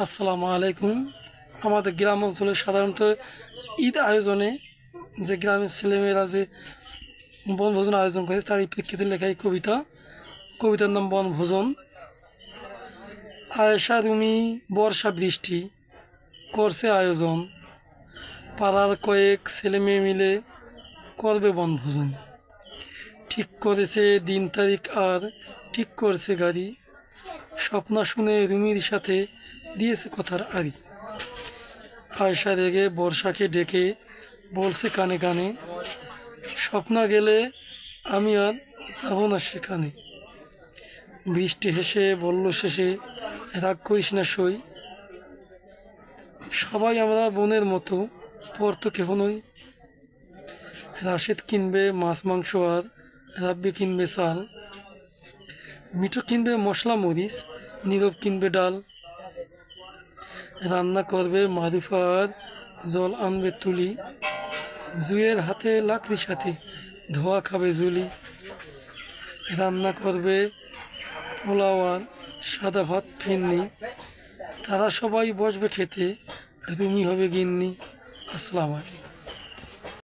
আসসালামু আলাইকুম। আমাদের গ্রাম অঞ্চলে সাধারণত ঈদ আয়োজনে যে গ্রামের ছেলেমেয়েরা যে বনভোজন আয়োজন করে তার এই প্রেক্ষিতে লেখা এই কবিতার নাম বনভোজন। আয়েশা রুমি বর্ষা বৃষ্টি করছে আয়োজন, পাড়ার কয়েক ছেলে মেয়ে মিলে করবে বনভোজন। ঠিক করেছে দিন তারিখ আর ঠিক করছে গাড়ি, স্বপ্ন শুনে রুমির সাথে দিয়েছে কথার আড়ি। আয়সা রেগে বর্ষাকে ডেকে বলছে কানে কানে, স্বপ্ন গেলে আমি আর যাব না সেখানে। বৃষ্টি হেসে বলল শেষে, রাগ করিস না সই, সবাই আমরা বোনের মতো, পর তো কেহ নই। রাশেদ কিনবে মাছ মাংস আর রাব্বি কিনবে চাল, মিঠু কিনবে মশলা মরিচ, নীরব কিনবে ডাল। রান্না করবে মারুফা আর জল আনবে তুলি, জুয়ের হাতে লাকড়ির সাথে ধোয়া খাবে জুলি। রান্না করবে পোলাও আর সাদা ভাত ফিরনি, তারা সবাই বসবে খেতে, রুমি হবে গিন্নি। আসসালামু আলাইকুম।